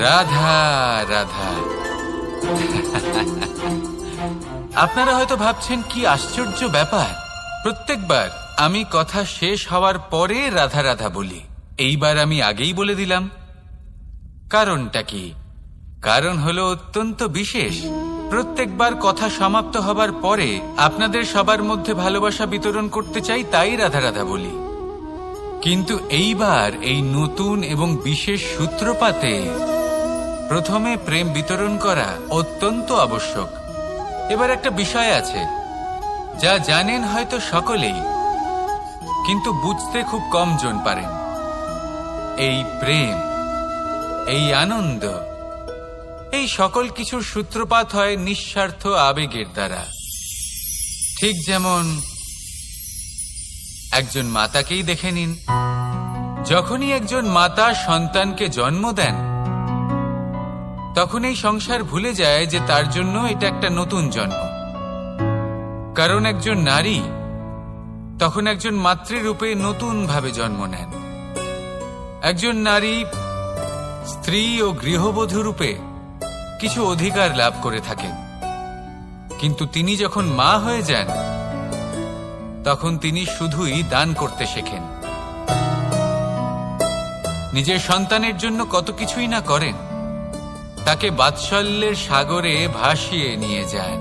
রাধা রাধা। আপনারা হয়তো ভাবছেন কি আশ্চর্য ব্যাপার, প্রত্যেকবার আমি কথা শেষ হওয়ার পরে রাধা রাধা বলি। এইবার আমি আগেই বলে দিলাম। কারণটা কি? কারণ হলো অত্যন্ত বিশেষ। প্রত্যেকবার কথা সমাপ্ত হবার পরে আপনাদের সবার মধ্যে ভালোবাসা বিতরণ করতে চাই, তাই রাধা রাধা বলি। কিন্তু এইবার এই নতুন এবং বিশেষ সূত্রপাতে প্রথমে প্রেম বিতরণ করা অত্যন্ত আবশ্যক। এবার একটা বিষয় আছে যা জানেন হয়তো সকলেই, কিন্তু বুঝতে খুব কম জন পারেন। এই প্রেম, এই আনন্দ, এই সকল কিছুর সূত্রপাত হয় নিঃস্বার্থ আবেগের দ্বারা। ঠিক যেমন একজন মাতাকেই দেখে নিন। যখনই একজন মাতা সন্তানকে জন্ম দেন, তখন এই সংসার ভুলে যায় যে তার জন্য এটা একটা নতুন জন্ম। কারণ একজন নারী তখন একজন মাতৃরূপে নতুন ভাবে জন্ম নেন। একজন নারী স্ত্রী ও গৃহবধূ রূপে কিছু অধিকার লাভ করে থাকেন, কিন্তু তিনি যখন মা হয়ে যান তখন তিনি শুধুই দান করতে শেখেন। নিজের সন্তানের জন্য কত কিছুই না করেন, তাকে বাৎসল্যের সাগরে ভাসিয়ে নিয়ে যান।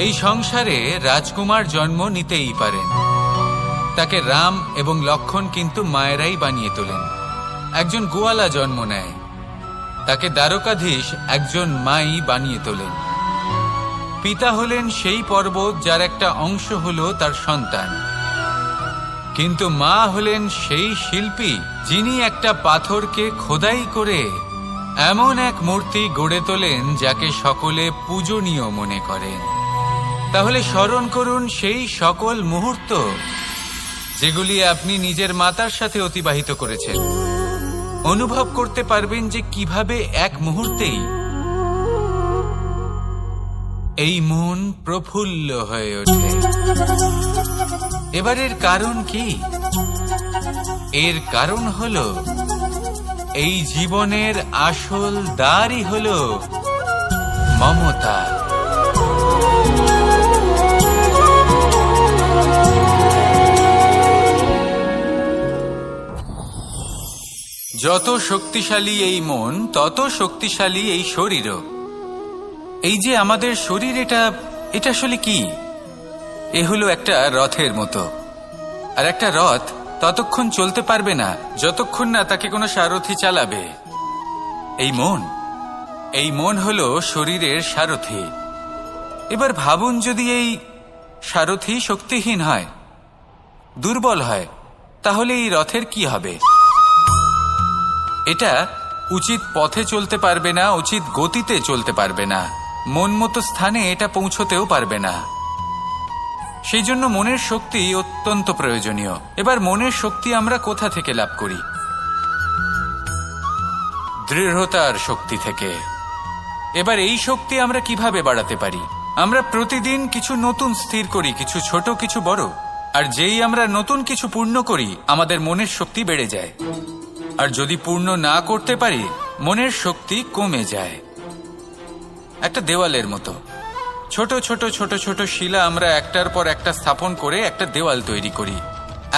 এই সংসারে রাজকুমার জন্ম নিতেই পারেন, তাকে রাম এবং লক্ষণ কিন্তু মায়েরাই বানিয়ে তোলেন। একজন গোয়ালা জন্ম নেয়, তাকে দ্বারকাধীশ একজন মাই বানিয়ে তোলেন। পিতা হলেন সেই পর্বত যার একটা অংশ হলো তার সন্তান, কিন্তু মা হলেন সেই শিল্পী যিনি একটা পাথরকে খোদাই করে এমন এক মূর্তি গড়ে তোলেন যাকে সকলে পূজনীয় মনে করেন। তাহলে স্মরণ করুন সেই সকল মুহূর্ত যেগুলি আপনি নিজের মাতার সাথে অতিবাহিত করেছেন। অনুভব করতে পারবেন যে কিভাবে এক মুহূর্তেই এই মন প্রফুল্ল হয়ে ওঠে। এবারের কারণ কি? এর কারণ হলো এই জীবনের আসল দ্বারই হলো মমতা। যত শক্তিশালী এই মন, তত শক্তিশালী এই শরীরও। এই যে আমাদের শরীর, এটা আসলে কি? এ হলো একটা রথের মতো। আর একটা রথ ততক্ষণ চলতে পারবে না যতক্ষণ না তাকে কোনো সারথি চালাবে। এই মন হলো শরীরের সারথি। এবার ভাবুন, যদি এই সারথি শক্তিহীন হয়, দুর্বল হয়, তাহলে এই রথের কি হবে? এটা উচিত পথে চলতে পারবে না, উচিত গতিতে চলতে পারবে না, মন মতো স্থানে এটা পৌঁছতেও পারবে না। সেই জন্য মনের শক্তি অত্যন্ত প্রয়োজনীয়। এবার মনের শক্তি আমরা কোথা থেকে লাভ করি? দৃঢ়তার শক্তি থেকে। এবার এই শক্তি আমরা কিভাবে বাড়াতে পারি? আমরা প্রতিদিন কিছু নতুন স্থির করি, কিছু ছোট কিছু বড়। আর যেই আমরা নতুন কিছু পূর্ণ করি, আমাদের মনের শক্তি বেড়ে যায়। আর যদি পূর্ণ না করতে পারি, মনের শক্তি কমে যায়। একটা দেওয়ালের মতো ছোট ছোট ছোট ছোট শিলা আমরা একটার পর একটা স্থাপন করে একটা দেওয়াল তৈরি করি।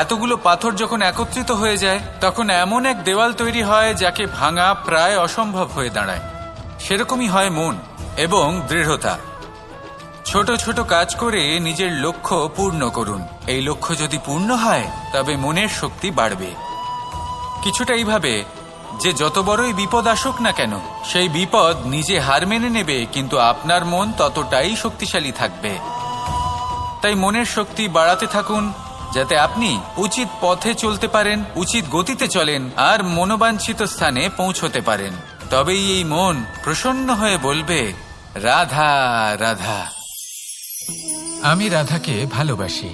এতগুলো পাথর যখন একত্রিত হয়ে যায়, তখন এমন এক দেওয়াল তৈরি হয় যাকে ভাঙা প্রায় অসম্ভব হয়ে দাঁড়ায়। সেরকমই হয় মন এবং দৃঢ়তা। ছোট ছোট কাজ করে নিজের লক্ষ্য পূর্ণ করুন। এই লক্ষ্য যদি পূর্ণ হয়, তবে মনের শক্তি বাড়বে। কিছুটা এইভাবে যে যত বড়ই বিপদ আসুক না কেন, সেই বিপদ নিজে হার মেনে নেবে, কিন্তু আপনার মন ততটাই শক্তিশালী থাকবে। তাই মনের শক্তি বাড়াতে থাকুন, যাতে আপনি উচিত পথে চলতে পারেন, উচিত গতিতে চলেন আর মনোবাঞ্ছিত স্থানে পৌঁছতে পারেন। তবেই এই মন প্রসন্ন হয়ে বলবে, রাধা রাধা। আমি রাধাকে ভালোবাসি,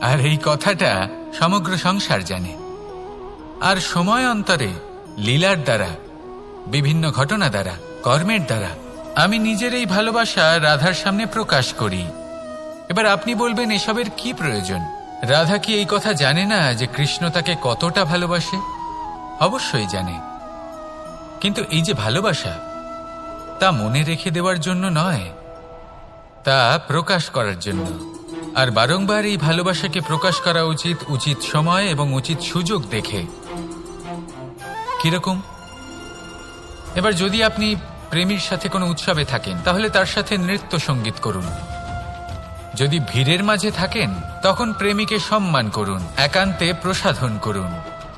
আর এই কথাটা সমগ্র সংসার জানে। আর সময় অন্তরে লীলার দ্বারা, বিভিন্ন ঘটনা দ্বারা, কর্মের দ্বারা আমি নিজের এই ভালোবাসা রাধার সামনে প্রকাশ করি। এবার আপনি বলবেন, এসবের কি প্রয়োজন? রাধা কি এই কথা জানে না যে কৃষ্ণ তাকে কতটা ভালোবাসে? অবশ্যই জানে। কিন্তু এই যে ভালোবাসা, তা মনে রেখে দেওয়ার জন্য নয়, তা প্রকাশ করার জন্য। আর বারংবার এই ভালোবাসাকে প্রকাশ করা উচিত, উচিত সময় এবং উচিত সুযোগ দেখে। কিরকম? এবার যদি আপনি প্রেমীর সাথে কোনো উৎসবে থাকেন, তাহলে তার সাথে নৃত্য সঙ্গীত করুন। যদি ভিড়ের মাঝে থাকেন, তখন প্রেমীকে সম্মান করুন, একান্তে প্রসাধন করুন।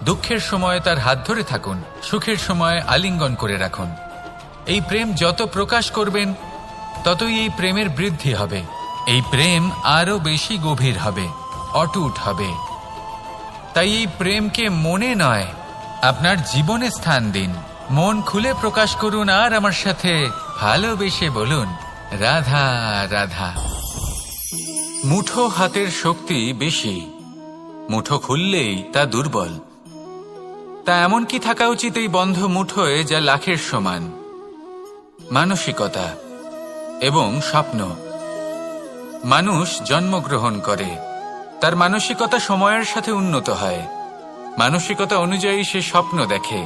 দুঃখের সময় তার হাত ধরে থাকুন, সুখের সময় আলিঙ্গন করে রাখুন। এই প্রেম যত প্রকাশ করবেন, ততই এই প্রেমের বৃদ্ধি হবে। এই প্রেম আরো বেশি গভীর হবে, অটুট হবে। তাই এই প্রেমকে মনে নয়, আপনার জীবনে স্থান দিন। মন খুলে প্রকাশ করুন আর আমার সাথে ভালোবেসে বলুন, রাধা রাধা। মুঠো হাতের শক্তি বেশি, মুঠো খুললেই তা দুর্বল। তা এমন কি থাকা উচিত এই বন্ধ মুঠোয় যা লাখের সমান? মানসিকতা এবং স্বপ্ন। মানুষ জন্মগ্রহণ করে, তার মানসিকতা সময়ের সাথে উন্নত হয়। মানসিকতা অনুযায়ী সে স্বপ্ন দেখে,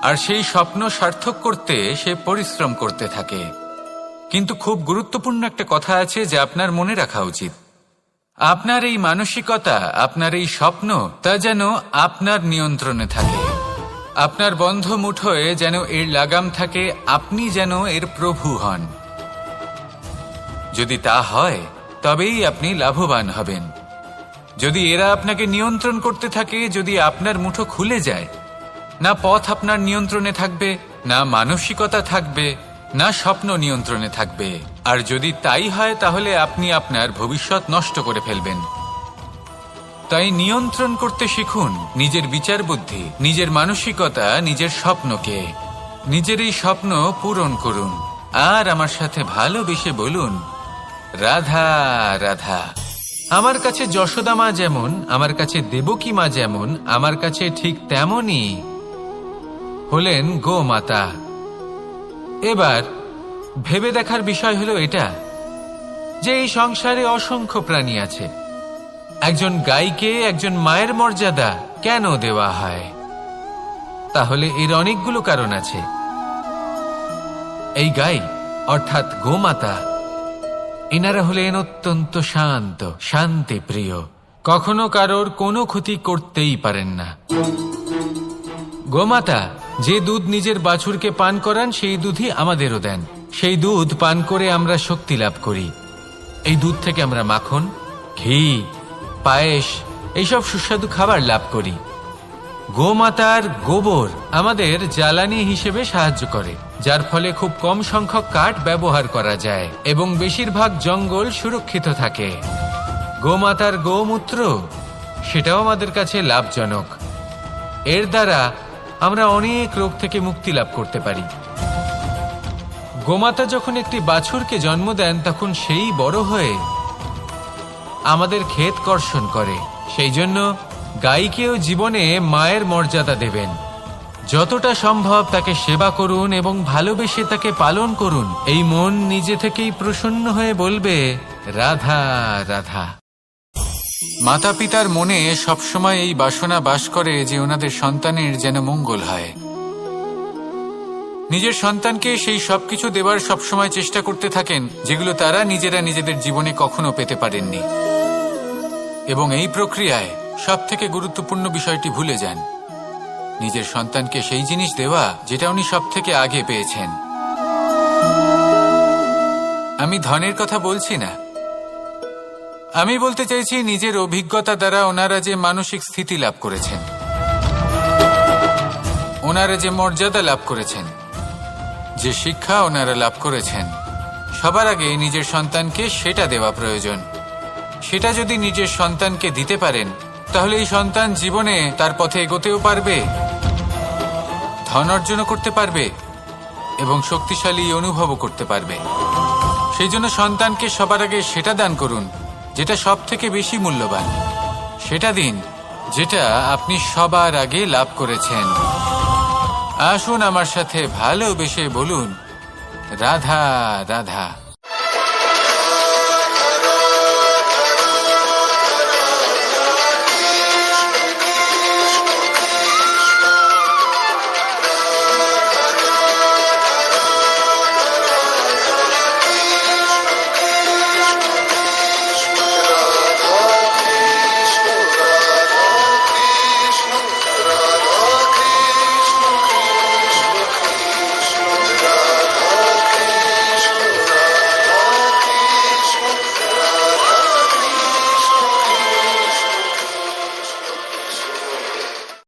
আর সেই স্বপ্ন সার্থক করতে সে পরিশ্রম করতে থাকে। কিন্তু খুব গুরুত্বপূর্ণ একটা কথা আছে যা আপনার মনে রাখা উচিত। আপনার এই মানসিকতা, আপনার এই স্বপ্ন, তা যেন আপনার নিয়ন্ত্রণে থাকে। আপনার বন্ধ মুঠোয় যেন এর লাগাম থাকে, আপনি যেন এর প্রভু হন। যদি তা হয়, তবেই আপনি লাভবান হবেন। যদি এরা আপনাকে নিয়ন্ত্রণ করতে থাকে, যদি আপনার মুঠো খুলে যায়, না পথ আপনার নিয়ন্ত্রণে থাকবে, না মানসিকতা থাকবে, না স্বপ্ন নিয়ন্ত্রণে থাকবে। আর যদি তাই হয়, তাহলে আপনি আপনার ভবিষ্যৎ নষ্ট করে ফেলবেন। তাই নিয়ন্ত্রণ করতে শিখুন নিজের বিচার বুদ্ধি, নিজের মানসিকতা, নিজের স্বপ্নকে। নিজের এই স্বপ্ন পূরণ করুন আর আমার সাথে ভালোবেসে বলুন, রাধা রাধা। আমার কাছে যশোদা মা যেমন, আমার কাছে দেবকী মা যেমন, আমার কাছে ঠিক তেমনই হলেন গোমাতা। এবার ভেবে দেখার বিষয় হলো এটা যে এই সংসারে অসংখ্য প্রাণী আছে। একজন গাইকে একজন মায়ের মর্যাদা কেন দেওয়া হয়? তাহলে এর অনেকগুলো কারণ আছে। এই গাই অর্থাৎ গোমাতা, এনারা হলেন অত্যন্ত শান্ত, শান্তি প্রিয়, কখনো কারোর কোনো ক্ষতি করতেই পারেন না। গোমাতা যে দুধ নিজের বাছুরকে পান করান, সেই দুধই আমাদেরও দেন। সেই দুধ পান করে আমরা শক্তি লাভ করি। এই দুধ থেকে আমরা মাখন, ঘি, পায়েস, এইসব সুস্বাদু খাবার লাভ করি। গোমাতার গোবর আমাদের জ্বালানি হিসেবে সাহায্য করে, যার ফলে খুব কম সংখ্যক কাঠ ব্যবহার করা যায় এবং বেশিরভাগ জঙ্গল সুরক্ষিত থাকে। গোমাতার গোমূত্র, সেটাও আমাদের কাছে লাভজনক। এর দ্বারা আমরা অনেক রোগ থেকে মুক্তি লাভ করতে পারি। গোমাতা যখন একটি বাছুরকে জন্ম দেন, তখন সেই বড় হয়ে আমাদের ক্ষেত কর্ষণ করে। সেই জন্য গাইকেও জীবনে মায়ের মর্যাদা দেবেন। যতটা সম্ভব তাকে সেবা করুন এবং ভালোবেসে তাকে পালন করুন। এই মন নিজে থেকেই প্রসন্ন হয়ে বলবে, রাধা রাধা। মাতা পিতার মনে সবসময় এই বাসনা বাস করে যে ওনাদের সন্তানের যেন মঙ্গল হয়। নিজের সন্তানকে সেই সবকিছু দেবার সবসময় চেষ্টা করতে থাকেন যেগুলো তারা নিজেরা নিজেদের জীবনে কখনো পেতে পারেননি। এবং এই প্রক্রিয়ায় সবথেকে গুরুত্বপূর্ণ বিষয়টি ভুলে যান, নিজের সন্তানকে সেই জিনিস দেওয়া যেটা উনি সবথেকে আগে পেয়েছেন। আমি ধনের কথা বলছি না, আমি বলতে চাইছি নিজের অভিজ্ঞতা দ্বারা ওনারা যে মানসিক স্থিতি লাভ করেছেন, ওনারা যে মর্যাদা লাভ করেছেন, যে শিক্ষা ওনারা লাভ করেছেন, সবার আগে নিজের সন্তানকে সেটা দেওয়া প্রয়োজন। সেটা যদি নিজের সন্তানকে দিতে পারেন, তাহলে এই সন্তান জীবনে তার পথে এগোতেও পারবে, ধন অর্জনও করতে পারবে এবং শক্তিশালী অনুভবও করতে পারবে। সেই জন্য সন্তানকে সবার আগে সেটা দান করুন যেটা সব থেকে বেশি মূল্যবান। সেটা দিন যেটা আপনি সবার আগে লাভ করেছেন। আসুন আমার সাথে ভালোবেসে বলুন, রাধা রাধা।